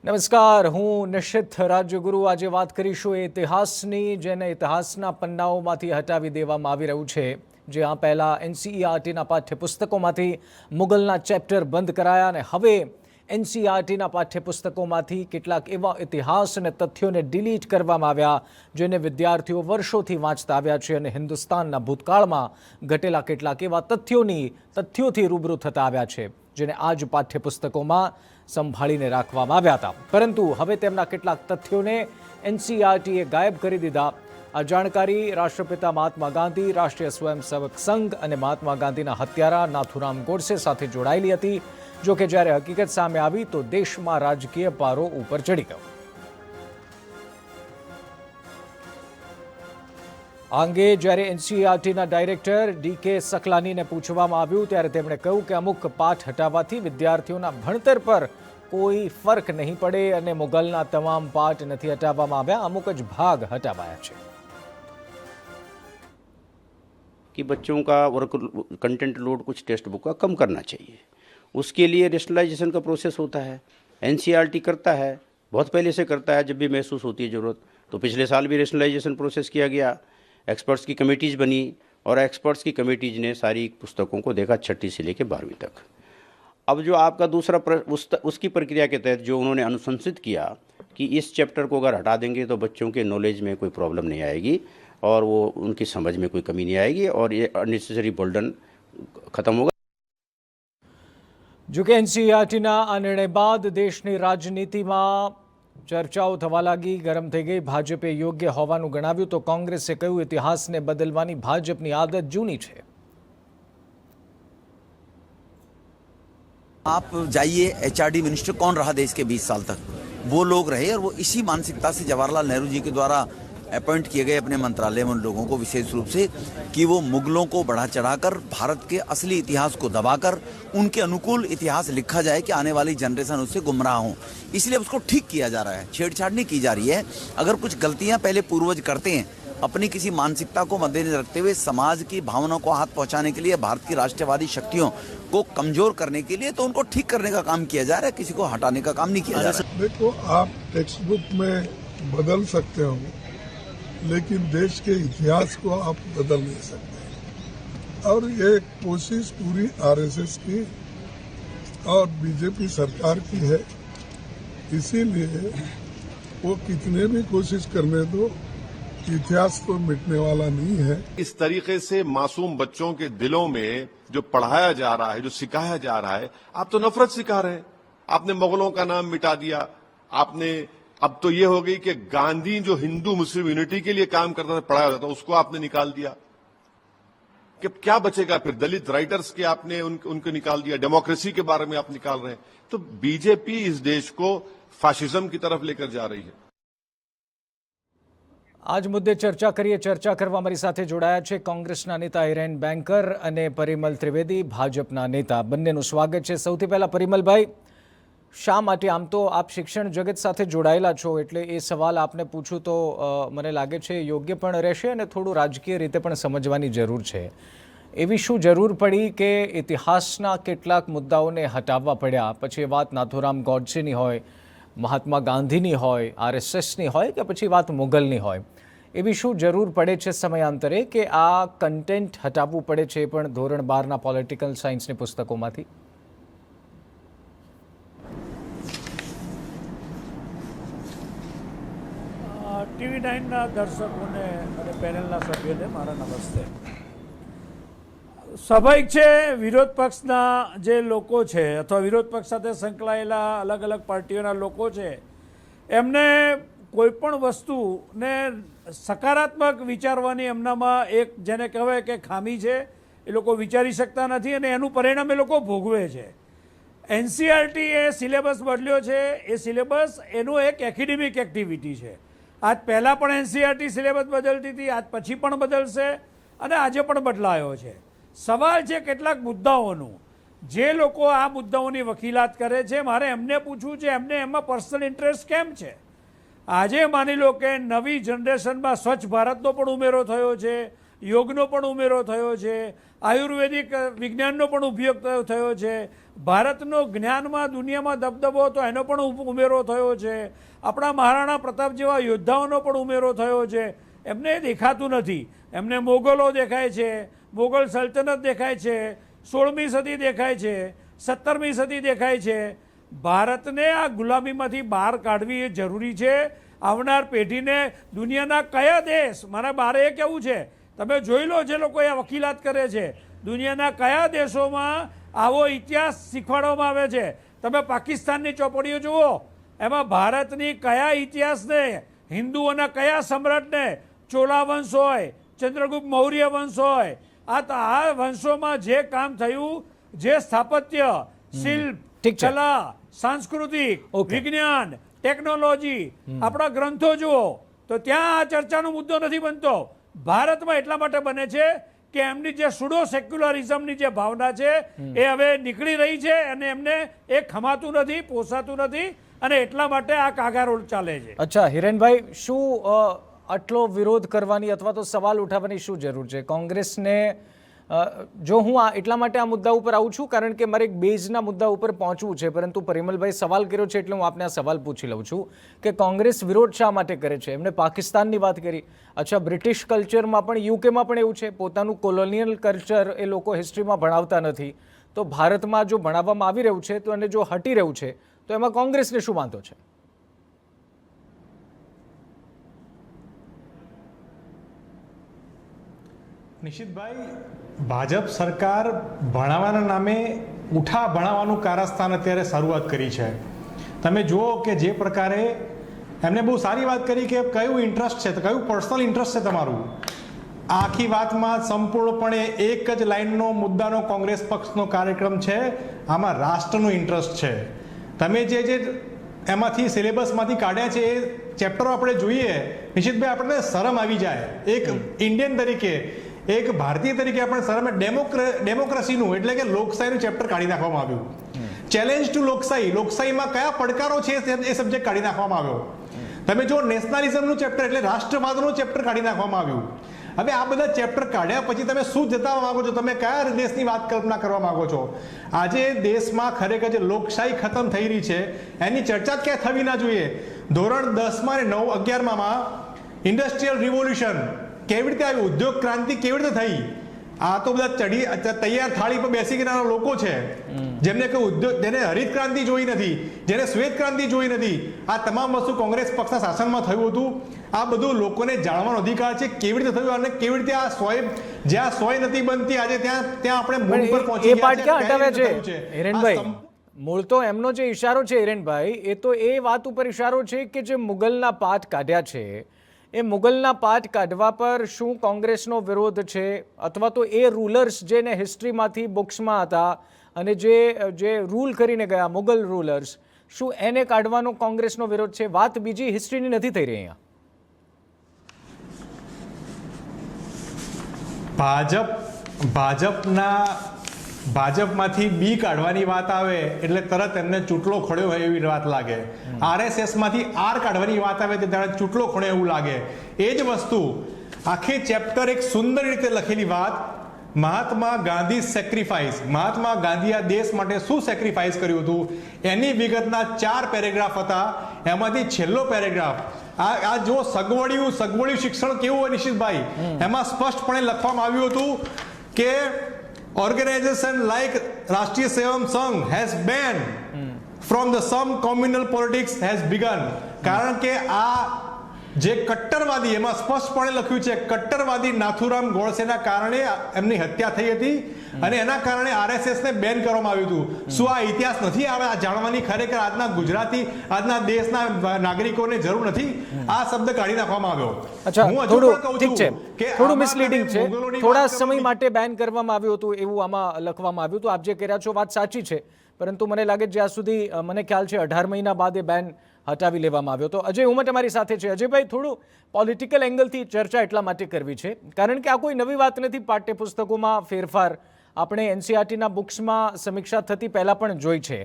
નમસ્કાર, હું નિશિત રાજ્યગુરુ. આજે વાત કરીશું એ ઇતિહાસની, જેને ઇતિહાસના પન્નાઓમાંથી હટાવી દેવામાં આવી રહ્યું છે. જ્યાં પહેલાં એનસીઈઆરટીના પાઠ્યપુસ્તકોમાંથી મુગલના ચેપ્ટર બંધ કરાયા અને હવે એનસીઈઆરટીના પાઠ્યપુસ્તકોમાંથી કેટલાક એવા ઇતિહાસ અને તથ્યોને ડિલીટ કરવામાં આવ્યા જેને વિદ્યાર્થીઓ વર્ષોથી વાંચતા આવ્યા છે અને હિન્દુસ્તાનના ભૂતકાળમાં ઘટેલા કેટલાક એવા તથ્યોથી રૂબરૂ થતા આવ્યા છે જેને આજ પાઠ્યપુસ્તકોમાં સંભાળીને રાખવામાં આવ્યા હતા. પરંતુ હવે તેમના કેટલાક તથ્યોને એનસીઈઆરટીએ ગાયબ કરી દીધા. આ જાણકારી રાષ્ટ્રપિતા મહાત્મા ગાંધી, રાષ્ટ્રીય સ્વયંસેવક સંઘ અને મહાત્મા ગાંધીના હત્યારા નાથુરામ ગોડસે સાથે જોડાયેલી હતી. જો કે જ્યારે હકીકત સામે આવી તો દેશમાં રાજકીય પારો ઉપર ચડી ગયો. આ અંગે જ્યારે એનસીઈઆરટીના ડાયરેક્ટર ડીકે સકલાનીને પૂછવામાં આવ્યું ત્યારે તેમણે કહ્યું કે અમુક પાઠ હટાવવાથી વિદ્યાર્થીઓના ભણતર પર કોઈ ફરક નહીં પડે અને મુગલના તમામ પાઠ નથી હટાવવામાં આવ્યા, અમુક જ ભાગ હટાવાયા છે. कि बच्चों का वर्क कंटेंट लोड कुछ टेक्स्ट बुक का कम करना चाहिए. उसके लिए रेशनलाइजेशन का प्रोसेस होता है. एनसीईआरटी करता है, बहुत पहले से करता है. जब भी महसूस होती है ज़रूरत तो पिछले साल भी रेशनलाइजेशन प्रोसेस किया गया. एक्सपर्ट्स की कमेटीज़ बनी और एक्सपर्ट्स की कमेटीज़ ने सारी पुस्तकों को देखा 6ठी से लेकर 12वीं तक. अब जो आपका दूसरा उसकी प्रक्रिया के तहत जो उन्होंने अनुशंसित किया कि इस चैप्टर को अगर हटा देंगे तो बच्चों के नॉलेज में कोई प्रॉब्लम नहीं आएगी और वो उनकी समझ में कोई कमी नहीं आएगी और ये अननेसेसरी बर्डन खत्म होगा. જો કે એનસીઈઆરટીના આ નિર્ણય બાદ દેશની રાજનીતિમાં ચર્ચાઓ થવા લાગી, ગરમ થઈ ગઈ. ભાજપે યોગ્ય હોવાનું ગણાવ્યું તો કોંગ્રેસે કહ્યું ઇતિહાસને બદલવાની ભાજપની આદત જૂની છે. आप जाइए, एचआरडी मिनिस्टर कौन रहा देश के 20 साल तक? वो लोग रहे और वो इसी मानसिकता से जवाहरलाल नेहरू जी के द्वारा अपॉइंट किए गए अपने मंत्रालय में उन लोगों को विशेष रूप से कि वो मुगलों को बढ़ा चढ़ाकर भारत के असली इतिहास को दबाकर उनके अनुकूल इतिहास लिखा जाए कि आने वाली जनरेशन उससे गुमराह हो. इसलिए उसको ठीक किया जा रहा है, छेड़छाड़ नहीं की जा रही है. अगर कुछ गलतियां पहले पूर्वज करते हैं अपनी किसी मानसिकता को मद्देनजर रखते हुए समाज की भावनाओं को हाथ पहुंचाने के लिए, भारत की राष्ट्रवादी शक्तियों को कमजोर करने के लिए, तो उनको ठीक करने का काम किया जा रहा है, किसी को हटाने का काम नहीं किया जा रहा है. देखो, आप टेक्स्ट बुक में बदल सकते हो लेकिन देश के इतिहास को आप बदल नहीं सकते. और ये कोशिश पूरी आरएसएस की और बीजेपी सरकार की है. इसीलिए वो कितने भी कोशिश करने दो, इतिहास तो मिटने वाला नहीं है. इस तरीके से मासूम बच्चों के दिलों में जो पढ़ाया जा रहा है, जो सिखाया जा रहा है, आप तो नफरत सिखा रहे हैं. आपने मुगलों का नाम मिटा दिया. आपने अब तो ये हो गई कि गांधी जो हिंदू मुस्लिम यूनिटी के लिए काम करता था, पढ़ाया जाता था, उसको आपने निकाल दिया. कि क्या बचेगा फिर? दलित राइटर्स के आपने उनको निकाल दिया. डेमोक्रेसी के बारे में आप निकाल रहे हैं. तो बीजेपी इस देश को फाशिज्म की तरफ लेकर जा रही है. આજ મુદ્દે ચર્ચા કરીએ. ચર્ચા કરવા મારી સાથે જોડાયા છે કોંગ્રેસના નેતા હિરેન બેંકર અને પરિમલ ત્રિવેદી, ભાજપના નેતા. બંનેનું સ્વાગત છે. સૌથી પહેલા પરિમલભાઈ, શા માટે, આમ તો આપ શિક્ષણ જગત સાથે જોડાયેલા છો એટલે એ સવાલ આપને પૂછું તો મને લાગે છે યોગ્ય પણ રહેશે અને થોડું રાજકીય રીતે પણ સમજવાની જરૂર છે. એવી શું જરૂર પડી કે ઇતિહાસના કેટલાક મુદ્દાઓને હટાવવા પડ્યા? પછી એ વાત નાથુરામ ગોડસેની હોય, મહાત્મા ગાંધીની હોય, આરએસએસની હોય કે પછી વાત મુગલની હોય, એવી શું જરૂર પડે છે સમયાંતરે કે આ કન્ટેન્ટ હટાવવું પડે છે એ પણ ધોરણ 12ના પોલિટિકલ સાયન્સની પુસ્તકોમાંથી? ટીવી 9ના દર્શકોને અને પેનલના સભ્યોને મારા નમસ્તે. સ્વાભાવિક છે, વિરોધ પક્ષના જે લોકો છે અથવા વિરોધ પક્ષ સાથે સંકળાયેલા અલગ અલગ પાર્ટીઓના લોકો છે એમને કોઈપણ વસ્તુને સકારાત્મક વિચારવાની એમનામાં એક જેને કહેવાય કે ખામી છે. એ લોકો વિચારી શકતા નથી અને એનું પરિણામ એ લોકો ભોગવે છે. એનસીઈઆરટી એ સિલેબસ બદલ્યો છે. એ સિલેબસ એનું એક એકેડેમિક એક્ટિવિટી છે. આજ પહેલાં પણ એનસીઈઆરટી સિલેબસ બદલતી હતી, આજ પછી પણ બદલશે અને આજે પણ બદલાયો છે. સવાલ છે કેટલાક મુદ્દાઓનું. જે લોકો આ મુદ્દાઓની વકીલાત કરે છે, મારે એમને પૂછવું છે એમને એમાં પર્સનલ ઇન્ટરેસ્ટ કેમ છે? આજે માની લો કે નવી જનરેશનમાં સ્વચ્છ ભારતનો પણ ઉમેરો થયો છે, યોગનો પણ ઉમેરો થયો છે, આયુર્વેદિક વિજ્ઞાનનો પણ ઉપયોગ થયો છે, ભારતનો જ્ઞાનમાં દુનિયામાં દબદબો હતો એનો પણ ઉમેરો થયો છે, આપણા મહારાણા પ્રતાપ જેવા યોદ્ધાઓનો પણ ઉમેરો થયો છે. એમને દેખાતું નથી. એમને મોગલો દેખાય છે, મોગલ સલ્તનત દેખાય છે, 16મી સદી દેખાય છે, 17મી સદી દેખાય છે. ભારતને આ ગુલામીમાંથી બહાર કાઢવી એ જરૂરી છે. આવનાર પેઢીને દુનિયાના કયા દેશ, મારા બારે એ કહેવું છે, તમે જોઈ લો જે લોકો આ વકીલાત કરે છે, દુનિયાના કયા દેશોમાં આવો ઇતિહાસ શીખવાડવામાં આવે છે. તમે પાકિસ્તાનની ચોપડીઓ જુઓ, એમાં ભારતની કયા ઇતિહાસને, હિન્દુઓના કયા સમ્રાટને, ચોલા વંશ હોય, ચંદ્રગુપ્ત મૌર્ય વંશ હોય, આ વંશોમાં જે કામ થયું, જે સ્થાપત્ય, શિલ્પ, કલા, સાંસ્કૃતિક, વિજ્ઞાન, ટેકનોલોજી, આપણા ગ્રંથો જુઓ તો ત્યાં આ ચર્ચાનો મુદ્દો નથી બનતો. ભારતમાં એટલા માટે બને છે કે એમની જે સુડો સેક્યુલરિઝમની જે ભાવના છે એ હવે નીકળી રહી છે અને એમને એ ખમાતું નથી, પોસાતું નથી અને એટલા માટે આ કાગારો ચાલે છે. અચ્છા હિરેનભાઈ, શું આટલો વિરોધ કરવાની અથવા તો સવાલ ઉઠાવવાની શું જરૂર છે કોંગ્રેસને? જો હું એટલા માટે આ મુદ્દા ઉપર આવું છું કારણ કે મારે એક બેઝના મુદ્દા ઉપર પહોંચવું છે, પરંતુ પરિમલભાઈ સવાલ કર્યો છે એટલે હું આપને આ સવાલ પૂછી લઉં છું કે કોંગ્રેસ વિરોધ શા માટે કરે છે? એમણે પાકિસ્તાનની વાત કરી. અચ્છા, બ્રિટિશ કલ્ચરમાં પણ, યુકેમાં પણ એવું છે, પોતાનું કોલોનિયલ કલ્ચર એ લોકો હિસ્ટ્રીમાં ભણાવતા નથી. તો ભારતમાં જો ભણાવવામાં આવી રહ્યું છે તો અને જો હટી રહ્યું છે તો એમાં કોંગ્રેસને શું વાંધો છે? નિશિતભાઈ, ભાજપ સરકાર ભણાવવાના નામે ઉઠા ભણાવવાનું કારસ્તાન અત્યારે શરૂઆત કરી છે. તમે જુઓ કે જે પ્રકારે એમને બહુ સારી વાત કરી કે કયું ઇન્ટરેસ્ટ છે, કયું પર્સનલ ઇન્ટરેસ્ટ છે તમારું. આખી વાતમાં સંપૂર્ણપણે એક જ લાઇનનો મુદ્દાનો કોંગ્રેસ પક્ષનો કાર્યક્રમ છે, આમાં રાષ્ટ્રનું ઇન્ટરેસ્ટ છે. તમે જે એમાંથી સિલેબસમાંથી કાઢ્યા છે એ ચેપ્ટરો આપણે જોઈએ, નિશ્ચિતભાઈ આપણને શરમ આવી જાય. એક ઇન્ડિયન તરીકે, એક ભારતીય તરીકે આપણે શરમ, ડેમોક્રેસીનું એટલે કે લોકશાહીનું ચેપ્ટર કાઢી નાખવામાં આવ્યું. ચેલેન્જ ટુ લોકશાહી, લોકશાહીમાં કયા પડકારો છે એ સબ્જેક્ટ કાઢી નાખવામાં આવ્યો. તમે જો નેશનલિઝમનું ચેપ્ટર એટલે રાષ્ટ્રવાદનું ચેપ્ટર કાઢી નાખવામાં આવ્યું. હવે આ બધા ચેપ્ટર કાઢ્યા પછી તમે શું જતાવવા માંગો છો? તમે કયા દેશની વાત કલ્પના કરવા માંગો છો? આજે દેશમાં ખરેખર જે લોકશાહી ખતમ થઈ રહી છે એની ચર્ચા ક્યાં થવી ના જોઈએ. ધોરણ 10માં અને 9, 11માં ઇન્ડસ્ટ્રીયલ રિવોલ્યુશન કેવી રીતે આવી, ઉદ્યોગ ક્રાંતિ કેવી રીતે થઈ? આ તો બધા તૈયાર થાળી પર બેસી ગયેલા લોકો છે જેમને કોઈ ઉદ્યોગ, જેને હરિત ક્રાંતિ જોઈ નથી, જેને શ્વેત ક્રાંતિ જોઈ નથી. આ તમામ વસ્તુ કોંગ્રેસ પક્ષના શાસનમાં થયું હતું. આ બધું લોકોને જાણવાનો અધિકાર છે કેવી રીતે થયું અને કેવી રીતે આ સોય, જ્યાં સોય નથી બનતી આજે ત્યાં આપણે મૂળ પર પહોંચી ગયા છે. એ પાર્ટ ક્યાં હટાવે છે હિરેનભાઈ? મૂળ તો એમનો જે ઈશારો છે હિરેનભાઈ, એ તો એ વાત ઉપર ઈશારો છે કે જે મુગલના પાઠ કાઢ્યા છે, એ મુગલના પાઠ કાઢવા પર શું કોંગ્રેસનો વિરોધ છે? અથવા તો એ રૂલર્સ જેને હિસ્ટ્રીમાંથી બુક્સમાં હતા અને જે રૂલ કરીને ગયા મુગલ રૂલર્સ, શું એને કાઢવાનો કોંગ્રેસનો વિરોધ છે? વાત બીજી હિસ્ટ્રીની નથી થઈ રહી અહીંયા. ભાજપમાંથી બી કાઢવાની વાત આવે એટલે તરત એમને ચૂંટલો ખોડ્યો હોય એવી વાત લાગે. RSSમાંથી આર કાઢવાની વાત આવે તો ત્યારે ચૂંટલો ખોડ્યો એવું લાગે. એ જ વસ્તુ આખી ચેપ્ટર એક સુંદર રીતે લખેલી વાત, મહાત્મા ગાંધી સેક્રિફાઈસ, મહાત્મા ગાંધી આ દેશ માટે શું સેક્રિફાઈસ કર્યું હતું એની વિગતના 4 પેરેગ્રાફ હતા. એમાંથી છેલ્લો પેરેગ્રાફ આ જો સગવડિયું શિક્ષણ કેવું હોય નિશિતભાઈ, એમાં સ્પષ્ટપણે લખવામાં આવ્યું હતું કે organization like Rashtriya Sevam Sangh has banned from the some communal politics has begun. કારણ કે આ જે કટ્ટરવાદી, એમાં સ્પષ્ટપણે લખ્યું છે કટ્ટરવાદી નાથુરામ ગોડસેના કારણે એમની હત્યા થઈ હતી અને એના કારણે RSS ને બેન કરવામાં આવ્યું હતું. શું આ ઇતિહાસ નથી આવે? આ જાણવાની ખરેખર આજના ગુજરાતી, આજના દેશના નાગરિકોને જરૂર નથી? આ શબ્દ કાઢી નાખવામાં આવ્યો. અચ્છા, થોડું મિસલીડિંગ છે. થોડા સમય માટે બેન કરવામાં આવ્યું હતું એવું આમાં લખવામાં આવ્યું હતું. આપ જે કર્યા છો વાત સાચી છે, પરંતુ મને લાગે જ્યાં સુધી મને ખ્યાલ છે 18 મહિના બાદ એ બેન હટાવી લેવામાં આવ્યો. તો અજય ઉમટ અમારી સાથે છે. અજયભાઈ, થોડું પોલિટિકલ એંગલથી ચર્ચા એટલા માટે કરવી છે કારણ કે આ કોઈ નવી વાત નથી. પાઠ્યપુસ્તકોમાં ફેરફાર આપણે NCERTના બુક્સમાં સમીક્ષા થતી પહેલાં પણ જોઈ છે.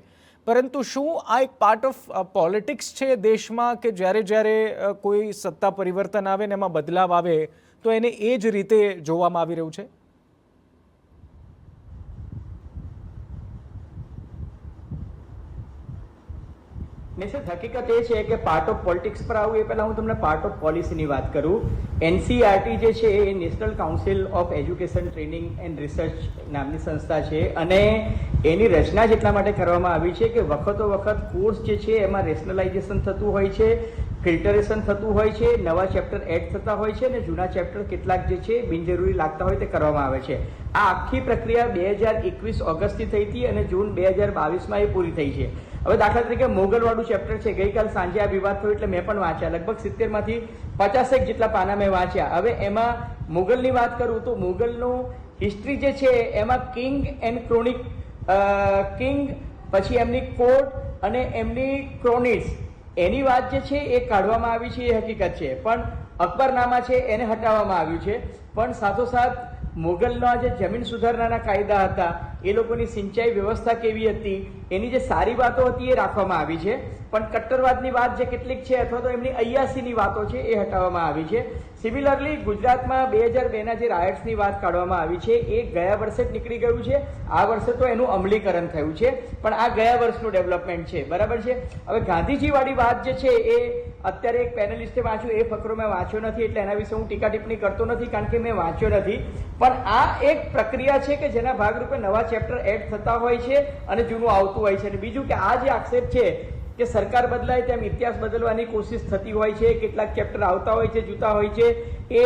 પરંતુ શું આ એક પાર્ટ ઓફ પોલિટિક્સ છે દેશમાં કે જ્યારે જ્યારે કોઈ સત્તા પરિવર્તન આવે ને એમાં બદલાવ આવે તો એને એ જ રીતે જોવામાં આવી રહ્યું છે? નિશ્ચિત હકીકત એ છે કે પાર્ટ ઓફ પોલિટિક્સ પર આવું એ પહેલાં હું તમને પાર્ટ ઓફ પોલિસીની વાત કરું. એનસીઈઆરટી જે છે એ national council of education training and research નામની સંસ્થા છે અને એની રચના જ એટલા માટે કરવામાં આવી છે કે વખતો વખત કોર્સ જે છે એમાં રેશનલાઇઝેશન થતું હોય છે, ફિલ્ટરેશન થતું હોય છે, નવા ચેપ્ટર એડ થતા હોય છે અને જૂના ચેપ્ટર કેટલાક જે છે બિનજરૂરી લાગતા હોય તે કરવામાં આવે છે. આ આખી પ્રક્રિયા 2021 ઓગસ્ટથી થઈ હતી અને જૂન 2022માં એ પૂરી થઈ છે. હવે દાખલા તરીકે મોગલવાળું ચેપ્ટર છે, ગઈકાલ સાંજે આ વિવાદ થયો એટલે મેં પણ વાંચ્યા, લગભગ 70માંથી 50 જેટલા પાના મેં વાંચ્યા. હવે એમાં મુગલની વાત કરું તો મુગલનું હિસ્ટ્રી જે છે એમાં કિંગ એન્ડ ક્રોનિક, કિંગ પછી એમની કોર્ટ અને એમની ક્રોનિક્સ એની વાત જે છે એ કાઢવામાં આવી છે, એ હકીકત છે. પણ અકબરનામા છે એને હટાવવામાં આવ્યું છે. પણ સાથોસાથ મુગલના જે જમીન સુધારણાના કાયદા હતા, એ લોકોની સિંચાઈ વ્યવસ્થા કેવી હતી, એની જે સારી વાતો હતી એ રાખવામાં આવી છે. પણ કટ્ટરવાદની વાત જે કેટલીક છે અથવા તો એમની અય્યાસીની વાતો છે એ હટાવવામાં આવી છે. સિમિલરલી ગુજરાતમાં 2002ના જે રાયટ્સની વાત કાઢવામાં આવી છે એ ગયા વર્ષે જ નીકળી ગયું છે. આ વર્ષે તો એનું અમલીકરણ થયું છે, પણ આ ગયા વર્ષનું ડેવલપમેન્ટ છે, બરાબર છે. હવે ગાંધીજીવાળી વાત જે છે એ અત્યારે એક પેનલિસ્ટે વાંચ્યું, એ ફકરો મેં વાંચ્યો નથી એટલે એના વિશે હું ટીકા ટિપ્પણી કરતો નથી કારણ કે મેં વાંચ્યો નથી. પણ આ એક પ્રક્રિયા છે કે જેના ભાગરૂપે નવા ચેપ્ટર એડ થતા હોય છે અને જૂનું આવતું હોય છે. અને બીજું કે આ જે આક્ષેપ છે કે સરકાર બદલાય તેમ ઇતિહાસ બદલવાની કોશિશ થતી હોય છે, કેટલાક ચેપ્ટર આવતા હોય છે, જૂતા હોય છે, એ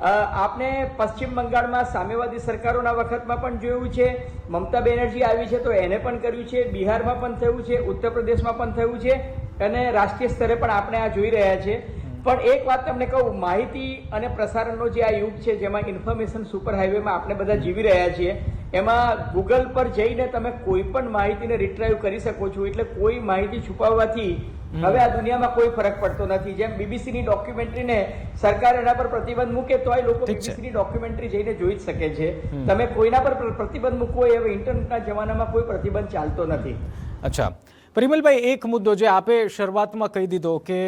આપણે પશ્ચિમ બંગાળમાં સામ્યવાદી સરકારોના વખતમાં પણ જોયું છે. મમતા બેનર્જી આવી છે તો એને પણ કર્યું છે, બિહારમાં પણ થયું છે, ઉત્તર પ્રદેશમાં પણ થયું છે અને રાષ્ટ્રીય સ્તરે પણ આપણે આ જોઈ રહ્યા છે. પણ એક વાત તમને કહું, માહિતી અને પ્રસારણનો જે આ યુગ છે જેમાં ઇન્ફોર્મેશન સુપર હાઈવેમાં આપણે બધા જીવી રહ્યા છીએ, એમાં ગૂગલ પર જઈને તમે કોઈ પણ માહિતીને રિટ્રાઈવ કરી શકો છો. એટલે કોઈ માહિતી છુપાવવાથી હવે આ દુનિયામાં કોઈ ફરક પડતો નથી. જેમ બીબીસીની ડોક્યુમેન્ટરીને સરકાર એના પર પ્રતિબંધ મૂકે તોય લોકો બીબીસીની ડોક્યુમેન્ટરી જઈને જોઈ જ શકે છે. તમે કોઈના પર પ્રતિબંધ મૂકવો એ હવે ઇન્ટરનેટના જમાનામાં કોઈ પ્રતિબંધ ચાલતો નથી. અચ્છા પરિમલભાઈ, એક મુદ્દો જે આપે શરૂઆતમાં કહી દીધો કે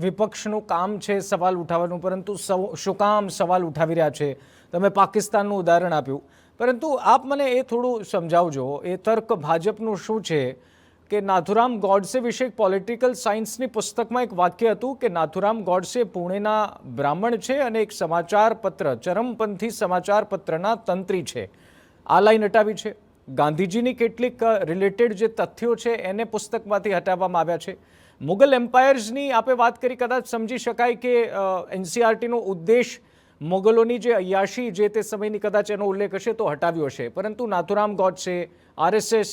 વિપક્ષનું કામ છે સવાલ ઉઠાવવાનું, પરંતુ શું કામ સવાલ ઉઠાવી રહ્યા છે? તમે પાકિસ્તાનનું ઉદાહરણ આપ્યું, પરંતુ આપ મને એ થોડું સમજાવજો. એ તર્ક ભાજપનું શું છે કે નાથુરામ ગોડસે વિશે એક પોલિટિકલ સાયન્સની પુસ્તકમાં એક વાક્ય હતું કે નાથુરામ ગોડસે પુણેના બ્રાહ્મણ છે અને એક સમાચાર પત્ર, ચરમપંથી સમાચાર પત્રના તંત્રી છે. આ લાઈન હટાવી છે. ગાંધીજીની કેટલીક રિલેટેડ જે તથ્યો છે એને પુસ્તકમાંથી હટાવવામાં આવ્યા છે. મુગલ એમ્પાયર્સની આપે વાત કરી, કદાચ સમજી શકાય કે એનસીઈઆરટીનો ઉદ્દેશ મોગલોની જે અય્યાશી જે તે સમયની કદાચ એનો ઉલ્લેખ હશે તો હટાવ્યો હશે, પરંતુ નાથુરામ ગોડસે, આરએસએસ,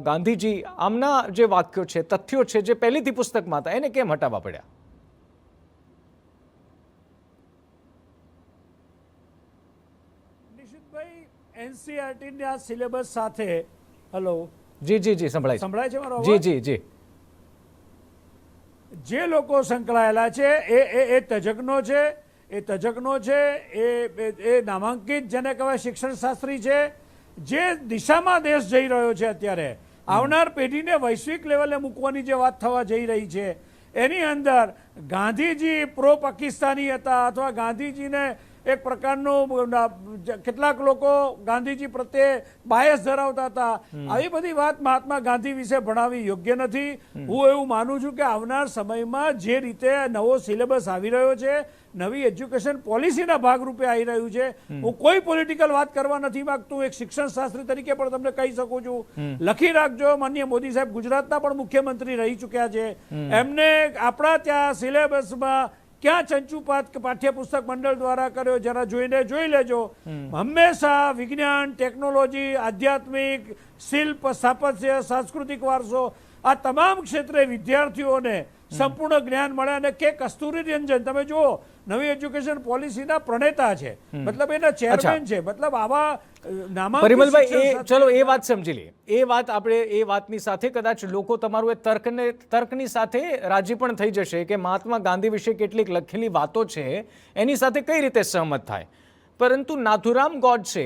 ગાંધીજી, આમના જે વાક્યો છે, તથ્યો છે જે પહેલીથી પુસ્તકમાં હતા, એને કેમ હટાવવા પડ્યા? નિશિતભાઈ, એનસીઈઆરટીના સિલેબસ સાથે હેલો જી જી જી સંભળાય છે મારો જી જી જી જે લોકો સંકળાયેલા છે એ તજજ્ઞો છે, એ તજજ્ઞો છે, એ નામાંકિત જેને કહેવાય શિક્ષણ શાસ્ત્રી છે. જે દિશામાં દેશ જઈ રહ્યો છે અત્યારે, આવનાર પેઢીને વૈશ્વિક લેવલે મૂકવાની જે વાત થવા જઈ રહી છે, એની અંદર ગાંધીજી પ્રો પાકિસ્તાની હતા અથવા ગાંધીજીને એક પ્રકારનું કેટલાક લોકો ગાંધીજી પ્રત્યે બાયસ ધરાવતા હતા. આવી બધી વાત મહાત્મા ગાંધી વિશે ભણાવી યોગ્ય નથી. હું એવું માનું છું કે આવનાર સમયમાં જે રીતે નવો સિલેબસ આવી રહ્યો છે, નવી એજ્યુકેશન પોલિસીના ભાગરૂપે આવી રહ્યું છે, હું કોઈ પોલિટિકલ વાત કરવા નથી માંગતું. એક શિક્ષણ શાસ્ત્રી તરીકે પણ તમને કહી શકું છું, લખી રાખજો. માનનીય મોદી સાહેબ ગુજરાતના પણ મુખ્યમંત્રી રહી ચૂક્યા છે. એમને આપણા ત્યાં સિલેબસમાં ક્યાં ચંચુપાત પાઠ્યપુસ્તક મંડળ દ્વારા કર્યો, જરા જોઈને જોઈ લેજો. હંમેશા વિજ્ઞાન, ટેકનોલોજી, આધ્યાત્મિક, શિલ્પ, સ્થાપત્ય, સાંસ્કૃતિક વારસો, આ તમામ ક્ષેત્રે વિદ્યાર્થીઓને સંપૂર્ણ જ્ઞાન મળે. અને કે કસ્તુરી રંજન તમે જુઓ, નવી એજ્યુકેશન પોલિસીના પ્રણેતા છે, મતલબ એના ચેરમેન છે. મતલબ આવા પરિમલભાઈ, ચલો એ વાત સમજી લઈએ. એ વાત આપણે એ વાતની સાથે કદાચ લોકો તમારું એ તર્કની સાથે રાજી પણ થઈ જશે કે મહાત્મા ગાંધી વિશે કેટલીક લખેલી વાતો છે એની સાથે કઈ રીતે સહમત થાય. પરંતુ નાથુરામ ગોડસે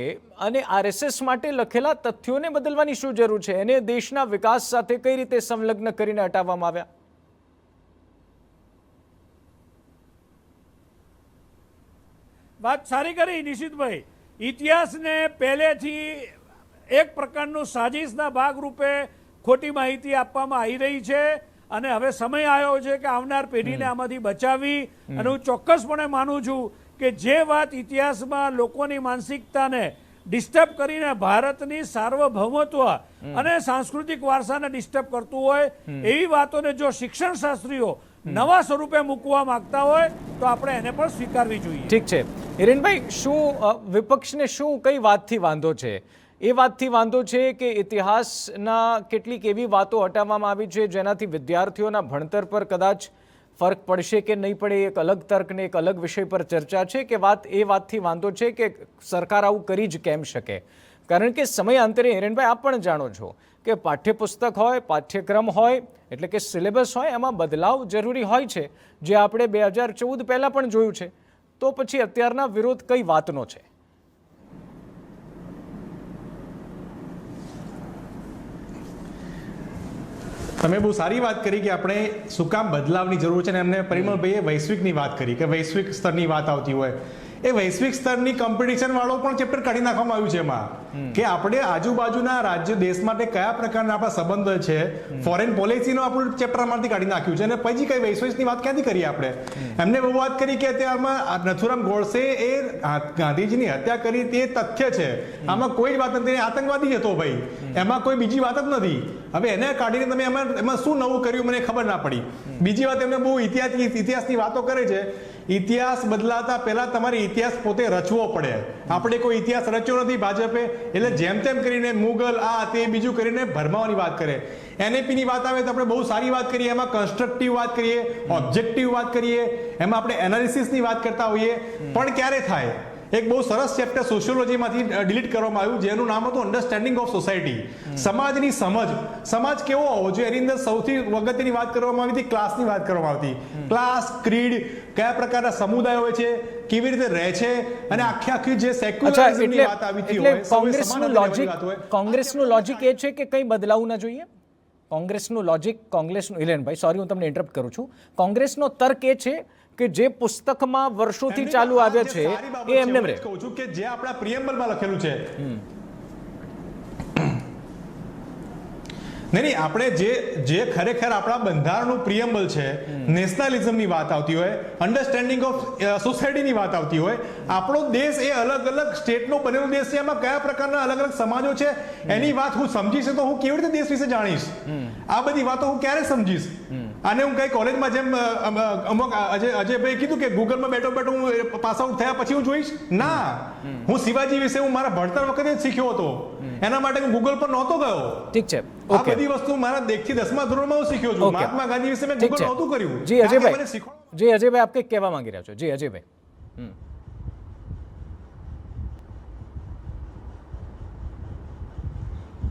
અને આરએસએસ માટે લખેલા તથ્યોને બદલવાની શું જરૂર છે? એને દેશના વિકાસ સાથે કઈ રીતે સંલગ્ન કરીને હટાવવામાં આવ્યા? વાત સારી કરી નિશિતભાઈ. ઇતિહાસને પહેલેથી એક પ્રકારનું સાજિશના ભાગરૂપે ખોટી માહિતી આપવામાં આવી રહી છે અને હવે સમય આવ્યો છે કે આવનાર પેઢીને આમાંથી બચાવી. અને હું ચોક્કસપણે માનું છું કે જે વાત ઇતિહાસમાં લોકોની માનસિકતાને ડિસ્ટર્બ કરીને ભારતની સાર્વભૌમત્વ અને સાંસ્કૃતિક વારસાને ડિસ્ટર્બ કરતું હોય એવી વાતોને જો શિક્ષણ શાસ્ત્રીઓ નવા સ્વરૂપે મૂકવા માંગતા હોય તો આપણે એને પણ સ્વીકારવી જોઈએ. ઠીક છે હિરેનભાઈ, શું વિપક્ષને શું કઈ વાતથી વાંધો છે? એ વાતથી વાંધો છે કે ઇતિહાસના કેટલીક એવી વાતો હટાવવામાં આવી છે જેનાથી વિદ્યાર્થીઓના ભણતર પર કદાચ ફરક પડશે કે નહીં પડે, એક અલગ તર્ક ને એક અલગ વિષય પર ચર્ચા છે, કે એ વાતથી વાંધો છે કે સરકાર આવું કરી જ કેમ શકે? કારણ કે સમયાંતરે હિરેનભાઈ આપ પણ જાણો છો કે પાઠ્યપુસ્તક હોય, પાઠ્યક્રમ હોય, એટલે કે સિલેબસ હોય, એમાં બદલાવ જરૂરી હોય છે, જે આપણે 2014 પહેલાં પણ જોયું છે. તો પછી અત્યારના વિરોધ કઈ વાતનો છે? તમે બહુ સારી વાત કરી કે આપણે શું કામ બદલાવની જરૂર છે, અને એમને પરિમલભાઈએ વૈશ્વિકની વાત કરી કે વૈશ્વિક સ્તરની વાત આવતી હોય. એ વૈશ્વિક સ્તરની કોમ્પિટિશન વાળો પણ ચેપ્ટર કાઢી નાખવામાં આવ્યું છે એમાં કે આપણે આજુબાજુના રાજ્ય દેશ માટે કયા પ્રકારના આપણા સંબંધો છે, ફોરેન પોલિસીનો આપણું ચેપ્ટરમાંથી કાઢી નાખ્યું છે. અને પછી કઈ વૈશ્વિકની વાત ક્યાંથી કરીએ આપણે? એમને બહુ વાત કરી કે અત્યારમાં નથુરામ ગોડસે એ ગાંધીજીની હત્યા કરી તે તથ્ય છે, આમાં કોઈ વાત નથી, આતંકવાદી હતો ભાઈ, એમાં કોઈ બીજી વાત જ નથી. હવે એને કાઢીને તમે એમાં શું નવું કર્યું મને ખબર ના પડી. બીજી વાત એમને બહુ ઇતિહાસની વાતો કરે છે. ઇતિહાસ બદલાતા પહેલા તમારે ઇતિહાસ પોતે રચવો પડે. આપણે કોઈ ઇતિહાસ રચ્યો નથી ભાજપે, એટલે જેમ તેમ કરીને મુગલ આ તે બીજું કરીને ભરમાવાની વાત કરે. NAP ની વાત આવે તો આપણે બહુ સારી વાત કરીએ, એમાં કન્સ્ટ્રક્ટિવ વાત કરીએ, ઓબ્જેક્ટિવ વાત કરીએ, એમાં આપણે એનાલિસિસની વાત કરતા હોઈએ. પણ ક્યારે થાય? એક બહુ સરસ ચેપ્ટર સોશિયોલોજીમાંથી ડિલીટ કરવામાં આવ્યું જેનું નામ હતું અન્ડરસ્ટેન્ડિંગ ઓફ સોસાયટી. સમાજની સમજ, સમાજ કેવો હોવો જોઈએ એની અંદર સૌથી અગત્યની વાત કરવામાં આવી હતી ક્લાસની વાત કરવામાં આવતી. ક્લાસ, ક્રીડ, કયા પ્રકારના સમુદાય હોય છે, કેવી રીતે રહે છે, અને આખી જે સેક્યુલરિઝમની વાત આવી હતી હોય. કોંગ્રેસનું લોજિક એ છે કે કંઈ બદલાવું ના જોઈએ. કોંગ્રેસનું લોજિક, ઇલેનભાઈ સોરી હું તમને ઇન્ટરપ્ટ કરું છું, કોંગ્રેસનો તર્ક એ છે કે જે પુસ્તકમાં વર્ષોથી ચાલુ આવ્યા છે એ એમને રહે. કહું છું કે જે આપણા પ્રિએમ્બલમાં લખેલું છે, નહીં આપણે જે ખરેખર આપણા બંધારણનું પ્રિએમ્બલ છે, નેશનલિઝમની વાત આવતી હોય, અન્ડરસ્ટેન્ડિંગ ઓફ સોસાયટીની વાત આવતી હોય, આપણો દેશ એ અલગ અલગ સ્ટેટનો બનેલો દેશ છે, એમાં કયા પ્રકારના અલગ અલગ સમાજો છે એની વાત હું સમજીશ તો હું કેવી રીતે દેશ વિશે જાણીશ? આ બધી વાતો હું ક્યારે સમજીશ? અને હું કઈ કોલેજમાં જેમ અમુક અજયભાઈ કીધું કે ગૂગલમાં બેઠો હું પાસ આઉટ થયા પછી હું જોઈશ? ના, હું શિવાજી વિશે હું મારા ભણતર વખતે જ શીખ્યો હતો, એના માટે હું ગૂગલ પર નહોતો ગયો. ઠીક છે, આ બધી વસ્તુ મારા 1 થી 10મા ધોરણમાં હું શીખ્યો છું. મહાત્મા ગાંધી વિશે મેં ગૂગલ નહોતું કર્યું. જી અજયભાઈ આપ કંઈક કહેવા માંગી રહ્યા છો? જી અજયભાઈ.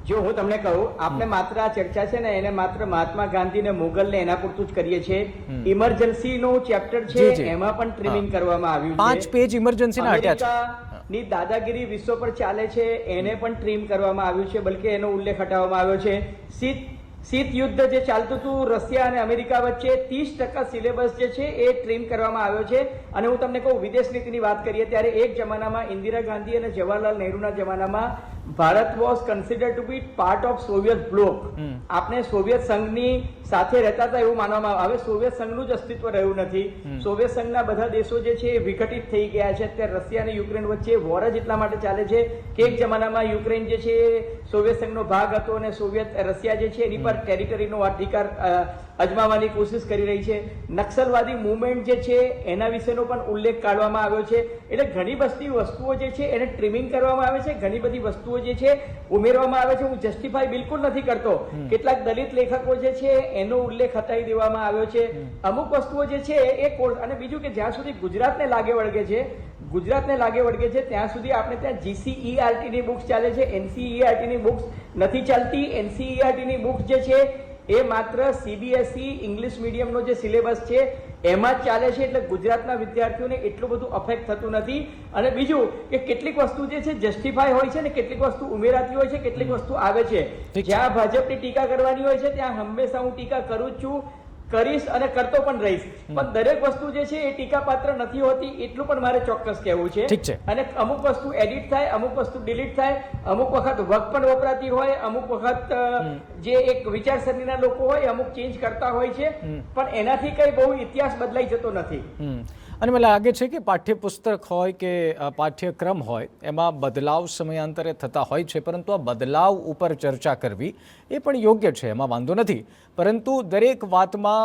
જો હું તમને કહું, આપણે માત્ર આ ચર્ચા છે ને એને માત્ર મહાત્મા ગાંધી ને મુગલ ને એના પૂરતું જ કરીએ છીએ. ઇમરજન્સી નો ચેપ્ટર છે એમાં પણ ટ્રીમિંગ કરવામાં આવ્યું છે. 5 પેજ ઇમરજન્સી ના હટ્યા છે. ની દાદાગીરી વિશ્વ પર ચાલે છે એને પણ ટ્રીમ કરવામાં આવ્યું છે, બલકે એનો ઉલ્લેખ હટાવવામાં આવ્યો છે. શીત યુદ્ધ જે ચાલતું હતું રશિયા અને અમેરિકા વચ્ચે 30% સિલેબસ જે છે એ ટ્રીમ કરવામાં આવ્યો છે. અને હું તમને કહું, વિદેશ નીતિની વાત કરીએ ત્યારે એક જમાનામાં ઇન્દિરા ગાંધી અને જવાહરલાલ નહેરુના જમાનામાં Bharat was considered to be part of Soviet bloc. આપણે સોવિયત સંઘની સાથે રહેતા હતા એવું માનવામાં આવે. સોવિયત સંઘનું જ અસ્તિત્વ રહ્યું નથી. સોવિયત સંઘના બધા દેશો જે છે એ વિઘટિત થઈ ગયા છે. અત્યારે રશિયા અને યુક્રેન વચ્ચે વોર જ એટલા માટે ચાલે છે કે એક જમાનામાં યુક્રેન જે છે એ સોવિયત સંઘનો ભાગ હતો અને સોવિયત રશિયા જે છે એની પર ટેરિટરીનો અધિકાર અજમાવવાની કોશિશ કરી રહી છે. નક્સલવાદી મુવમેન્ટ જે છે એના વિશેનો પણ ઉલ્લેખ કાઢવામાં આવ્યો છે. એટલે ઘણી બધી વસ્તુઓ જે છે એને ટ્રીમિંગ કરવામાં આવે છે, ઘણી બધી વસ્તુઓ જે છે ઉમેરવામાં આવે છે. હું જસ્ટિફાઈ બિલકુલ નથી કરતો. કેટલાક દલિત લેખકો જે છે એનો ઉલ્લેખ હટાવી દેવામાં આવ્યો છે. અમુક વસ્તુઓ જે છે એ અને બીજું કે જ્યાં સુધી ગુજરાતને લાગે વળગે છે ત્યાં સુધી આપણે ત્યાં GCERT ની બુક્સ ચાલે છે, NCERT ની બુક્સ નથી ચાલતી. NCERT ની બુક્સ જે છે એ માત્ર CBSE ઇંગ્લિશ મીડિયમનો જે સિલેબસ છે એમાં જ ચાલે છે, એટલે ગુજરાતના વિદ્યાર્થીઓને એટલું બધું અફેક્ટ થતું નથી. અને બીજું કે કેટલીક વસ્તુ જે છે જસ્ટિફાય હોય છે ને કેટલીક વસ્તુ ઉમેરાતી હોય છે, કેટલીક વસ્તુ આવે છે. જ્યાં ભાજપની ટીકા કરવાની હોય છે ત્યાં હંમેશા હું ટીકા કરું જ છું, કરીશ અને કરતો પણ રહીશ. પણ દરેક વસ્તુ જે છે એ ટીકા પાત્ર નથી હોતી, એટલું પણ મારે ચોક્કસ કહેવું છે. ઠીક છે. અને અમુક વસ્તુ એડિટ થાય, અમુક વસ્તુ ડિલીટ થાય, અમુક વખત વર્ક પણ વપરાતી હોય, અમુક વખત જે એક વિચારસરણીના લોકો હોય અમુક ચેન્જ કરતા હોય છે, પણ એનાથી કઈ બહુ ઇતિહાસ બદલાઈ જતો નથી. અને મને લાગે છે કે પાઠ્યપુસ્તક હોય કે પાઠ્યક્રમ હોય એમાં બદલાવ સમયાંતરે થતા હોય છે, પરંતુ આ બદલાવ ઉપર ચર્ચા કરવી એ પણ યોગ્ય છે, એમાં વાંધો નથી. પરંતુ દરેક વાતમાં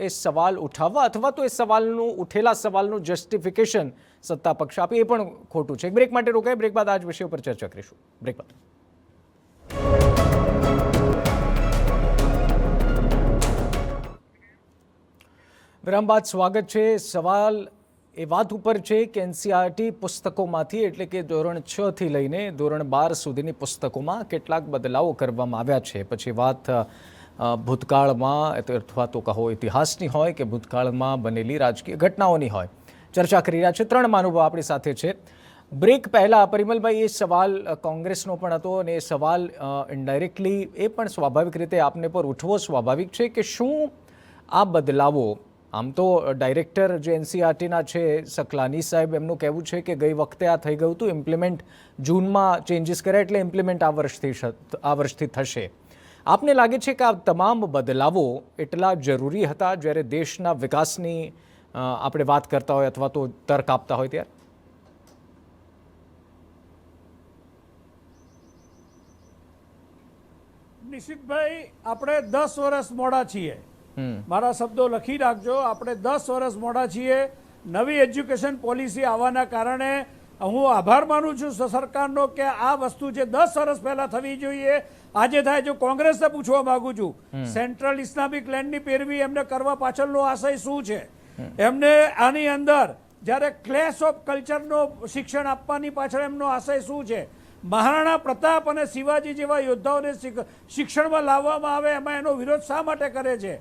એ સવાલ ઉઠાવવા અથવા તો એ સવાલનું ઉઠેલા સવાલનું જસ્ટિફિકેશન સત્તા પક્ષ આપે એ પણ ખોટું છે. એક બ્રેક માટે રોકાય, બ્રેક બાદ આ જ વિષય ઉપર ચર્ચા કરીશું. બ્રેક બાદ વિરામ બાદ સ્વાગત છે. સવાલ એ વાત ઉપર છે કે એનસીઆરટી પુસ્તકોમાંથી એટલે કે ધોરણ 6 થી લઈને ધોરણ 12 સુધીની પુસ્તકોમાં કેટલાક બદલાવો કરવામાં આવ્યા છે. પછી વાત ભૂતકાળમાં અથવા તો કહો ઇતિહાસની હોય કે ભૂતકાળમાં બનેલી રાજકીય ઘટનાઓની હોય, ચર્ચા કરી રહ્યા છે. 3 મહાનુભાવો આપણી સાથે છે. બ્રેક પહેલાં પરિમલભાઈ એ સવાલ કોંગ્રેસનો પણ હતો અને એ સવાલ ઇનડાયરેક્ટલી એ પણ સ્વાભાવિક રીતે આપને પર ઉઠવો સ્વાભાવિક છે કે શું આ બદલાવો, આમ તો ડાયરેક્ટર જે એનસીઆરટીના છે સકલાની સાહેબ, એમનું કહેવું છે કે ગઈ વખતે આ થઈ ગયું હતું ઇમ્પ્લિમેન્ટ, જૂનમાં ચેન્જીસ કર્યા એટલે ઇમ્પ્લિમેન્ટ આ વર્ષથી થશે. આપને લાગે છે કે આ તમામ બદલાવો એટલા જરૂરી હતા જ્યારે દેશના વિકાસની આપણે વાત કરતા હોય અથવા તો તર્ક આપતા હોય ત્યારે? નિશિતભાઈ, આપણે 10 વર્ષ મોડા છીએ. મારા શબ્દો લખી રાખજો. આપણે 10 વર્ષ મોડા છીએ. નવી એજ્યુકેશન પોલિસી આવવાના કારણે હું આભાર માનું છું સરકારનો કે આ વસ્તુ જે 10 વર્ષ પહેલા થવી જોઈએ આજે થાય. જો કોંગ્રેસને પૂછવા માંગુ છું, સેન્ટ્રલ ઇસ્લામિક લેન્ડની પેરવી એમને કરવા પાછળનો આશય શું છે? એમને આની અંદર જ્યારે ક્લેશ ઓફ કલ્ચરનો શિક્ષણ આપવાની પાછળ એમનો આશય શું છે? મહારાણા પ્રતાપ અને શિવાજી જેવા યોદ્ધાઓને શિક્ષણમાં લાવવામાં આવે એમાં એનો વિરોધ શા માટે કરે છે?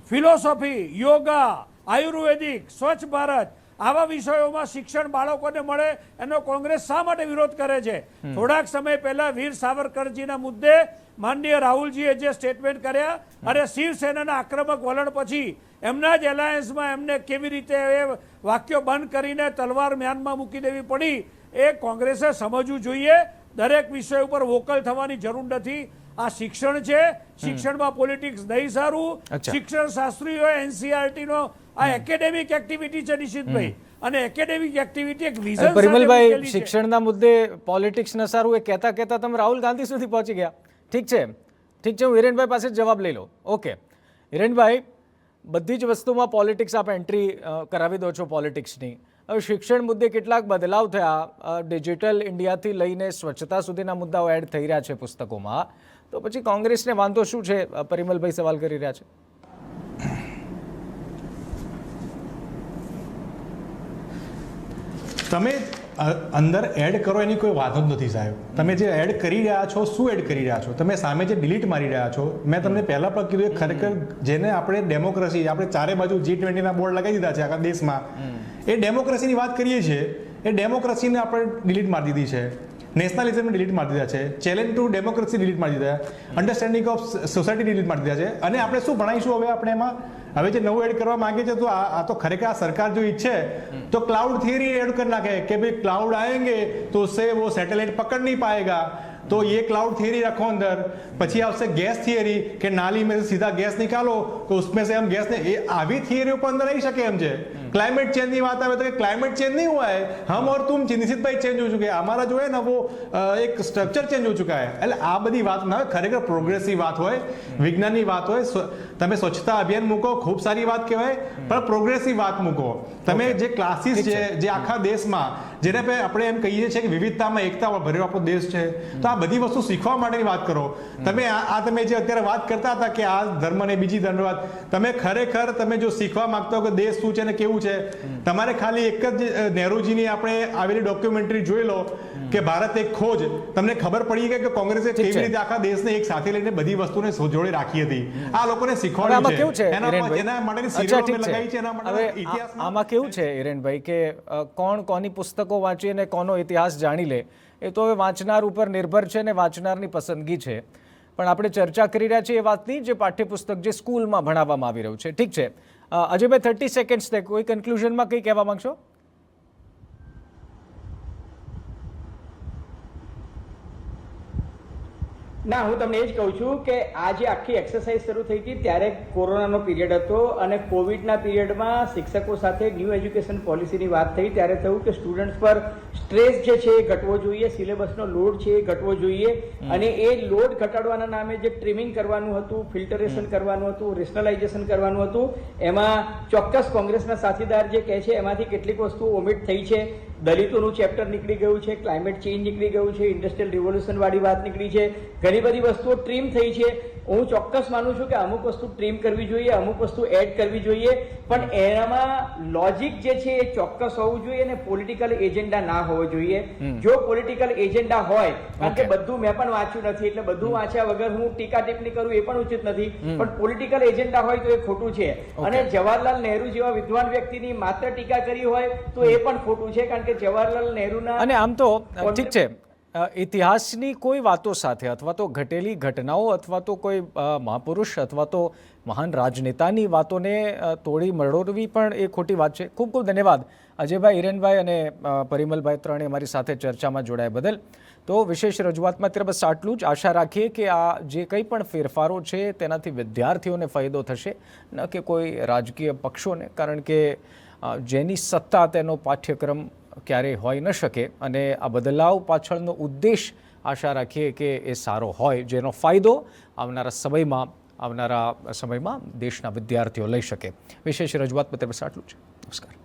ફિલોસોફી, યોગા, આયુર્વેદિક, સ્વચ્છ ભારત આવા વિષયોમાં શિક્ષણ બાળકોને મળે એનો કોંગ્રેસ શા માટે વિરોધ કરે છે? થોડાક સમય પહેલા વીર સાવરકરજીના મુદ્દે માનનીય રાહુલજીએ જે સ્ટેટમેન્ટ કર્યા, અને શિવસેનાના આક્રમક વલણ પછી એમના જ એલાયન્સમાં એમને કેવી રીતે એ વાક્યો બંધ કરીને તલવાર મ્યાનમાં મૂકી દેવી પડી, એ કોંગ્રેસે સમજવું જોઈએ. દરેક વિષય ઉપર વોકલ થવાની જરૂર નથી. આ શિક્ષણ છે, શિક્ષણમાં પોલિટિક્સ નહીં સારું. શિક્ષણ શાસ્ત્રીઓ એનસીઆરટી નો આ એકેડેમિક એક્ટિવિટી છે નિશિતભાઈ, અને એકેડેમિક એક્ટિવિટી એક વિઝન. પરિમલભાઈ, શિક્ષણના મુદ્દે પોલિટિક્સ ન સારું એ કહેતા કહેતા તમે રાહુલ ગાંધી સુધી પહોંચી ગયા. ઠીક છે, હું હિરેનભાઈ પાસે જવાબ લઈ લો. ઓકે હિરેનભાઈ, બધી જ વસ્તુમાં પોલિટિક્સ આપ એન્ટ્રી કરાવી દો છો પોલિટિક્સની. હવે શિક્ષણ મુદ્દે કેટલાક બદલાવ થયા, ડિજિટલ ઇન્ડિયાથી લઈને સ્વચ્છતા સુધીના મુદ્દાઓ એડ થઈ રહ્યા છે પુસ્તકોમાં, તો પછી કોંગ્રેસને વાંધો શું છે? પરિમલભાઈ સવાલ કરી રહ્યા છે. તમે અંદર એડ કરો એની કોઈ વાત જ નથી સાહેબ. તમે જે એડ કરી રહ્યા છો, શું એડ કરી રહ્યા છો? તમે સામે જે ડિલીટ મારી રહ્યા છો, મેં તમને પહેલા પણ કીધું, ખરેખર જેને આપણે ડેમોક્રેસી, આપણે ચારે બાજુ G20ના બોર્ડ લગાવી દીધા છે આખા દેશમાં, એ ડેમોક્રેસીની વાત કરીએ છીએ, એ ડેમોક્રેસીને આપણે ડિલીટ મારી દીધી છે. નેશનલિઝમને ડિલીટ મારી દીધા છે. ચેલેન્જ ટુ ડેમોક્રેસી ડિલીટ મારી દીધા. અન્ડરસ્ટેન્ડિંગ ઓફ સોસાયટી ડિલીટ મારી દીધા છે. અને આપણે શું ભણાવીશું હવે? આપણે એમાં હવે જે નવું એડ કરવા માંગે છે, તો આ તો ખરેખર આ સરકાર જો ઈચ્છે તો ક્લાઉડ થિયરી એડ કરી નાખે કે ભાઈ ક્લાउડ આएंगे तो उससे वो सैटेलाइट पकड़ नहीं पाएगा, तो ये क्लाउड थियरी रखो अंदर. પછી આવશે ગેસ થિયરી કે નાલી में से सीधा गैस निकालो तो उसमें से हम गैस ने, ये આવી થિયરીઓ પર અંદર આવી શકે એમ છે. क्लाइमेट चेंज ની વાત આવે તો કે क्लाइमेट चेंज नहीं हुआ है, हम और तुम निश्चित भाई चेंज हो चुके हैं, हमारा जो है ना वो एक स्ट्रक्चर चेंज हो चुका है. એટલે આ બધી વાત ના ખરેખર પ્રોગ્રેસિવ વાત હોય, વિજ્ઞાનની વાત હોય. તમે સ્વચ્છતા અભિયાન મૂકો, ખૂબ સારી વાત કહેવાય, પણ પ્રોગ્રેસિવ વાત મૂકો. તમે જે ક્લાસીસ છે જે આખા દેશમાં, જેને આપણે એમ કહીએ છીએ કે વિવિધતામાં એકતા ભરેલો આપણો દેશ છે, તો આ બધી વસ્તુ શીખવા માટેની વાત કરો. તમે તમે જે અત્યારે વાત કરતા હતા કે આ ધર્મ ને બીજી ધર્મવાદ, તમે ખરેખર તમે જો શીખવા માંગતા હો કે દેશ શું છે ને કેવું છે, છે, તમારે ખાલી એક જ નહેરુજીની આપણે આવેલી ડોક્યુમેન્ટરી જોઈ લો કે ભારત એક ખોજ, તમને ખબર પડી ગઈ કે કોંગ્રેસે કેવી રીતે આખા દેશને એક સાથે લઈને બધી વસ્તુને જોડે રાખી હતી. આ લોકોને શીખવાડ્યું છે, એના માટેની સિરિયલો મેં લગાવી છે, એના માટે ઇતિહાસ. આમાં કેવું છે હિરેનભાઈ કે કોણ કોની પુસ્તકો વાંચી અને કોનો ઇતિહાસ જાણી લે એ તો હવે વાંચનાર ઉપર નિર્ભર છે ને વાંચનારની પસંદગી છે. પણ આપણે ચર્ચા કરી રહ્યા છીએ એ વાતની જે પાઠ્યપુસ્તક જે સ્કૂલમાં ભણાવવામાં આવી રહ્યું છે. ઠીક છે અજયભાઈ, 30 સેકન્ડ્સ છે, કોઈ કન્ક્લુઝનમાં કંઈ કહેવા માંગશો? ના, હું તમને એ જ કહું છું કે આ જે આખી એક્સરસાઇઝ શરૂ થઈ હતી ત્યારે કોરોનાનો પીરિયડ હતો અને કોવિડના પીરિયડમાં શિક્ષકો સાથે ન્યૂ એજ્યુકેશન પોલિસીની વાત થઈ ત્યારે થયું કે સ્ટુડન્ટ્સ પર સ્ટ્રેસ જે છે એ ઘટવો જોઈએ, સિલેબસનો લોડ છે એ ઘટવો જોઈએ અને એ લોડ ઘટાડવાના નામે જે ટ્રીમિંગ કરવાનું હતું, ફિલ્ટરેશન કરવાનું હતું, રેશનલાઇઝેશન કરવાનું હતું, એમાં ચોક્કસ કોંગ્રેસના સાથીદાર જે કહે છે એમાંથી કેટલીક વસ્તુ ઓમિટ થઈ છે. દલિતોનું ચેપ્ટર નીકળી ગયું છે, ક્લાઇમેટ ચેન્જ નીકળી ગયું છે, ઇન્ડસ્ટ્રીયલ રિવોલ્યુશન વાળી વાત નીકળી છે, ઘણી બધી વસ્તુઓ ટ્રીમ થઈ છે. હું ચોક્કસ માનું છું કે અમુક વસ્તુ ટ્રીમ કરવી જોઈએ, અમુક વસ્તુ એડ કરવી જોઈએ, પણ એનામાં લોજિક જે છે એ ચોક્કસ હોવું જોઈએ અને પોલિટિકલ એજન્ડા ના હોવો જોઈએ. જો પોલિટિકલ એજન્ડા હોય, કારણ કે બધું મેં પણ વાંચ્યું નથી એટલે બધું વાંચ્યા વગર હું ટીકા ટિપ્પણી કરું એ પણ ઉચિત નથી, પણ પોલિટિકલ એજન્ડા હોય તો એ ખોટું છે. અને જવાહરલાલ નહેરુ જેવા વિદ્વાન વ્યક્તિની માત્ર ટીકા કરી હોય તો એ પણ ખોટું છે, કારણ કે જવાહરલાલ નહેરુના અને આમ તો ઠીક છે ઇતિહાસની કોઈ વાતો સાથે અથવા તો ઘટેલી ઘટનાઓ અથવા તો કોઈ મહાપુરુષ અથવા તો મહાન રાજનેતાની વાતોને તોડી મરોડવી પણ એ ખોટી વાત છે. ખૂબ ખૂબ ધન્યવાદ અજયભાઈ, હિરેનભાઈ અને પરિમલભાઈ ત્રણે અમારી સાથે ચર્ચામાં જોડાયા બદલ. તો વિશેષ રજૂઆતમાં અત્યારે બસ આટલું જ. આશા રાખીએ કે આ જે કંઈ પણ ફેરફારો છે તેનાથી વિદ્યાર્થીઓને ફાયદો થશે, ન કે કોઈ રાજકીય પક્ષોને, કારણ કે જેની સત્તા તેનો પાઠ્યક્રમ ક્યારેય હોઈ ન શકે અને આ બદલાવ પાછળનો ઉદ્દેશ આશા રાખીએ કે એ સારો હોય, જેનો ફાયદો આવનારા સમયમાં દેશના વિદ્યાર્થીઓ લઈ શકે. વિશેષ રજૂઆત પર બસ આટલું છે. નમસ્કાર.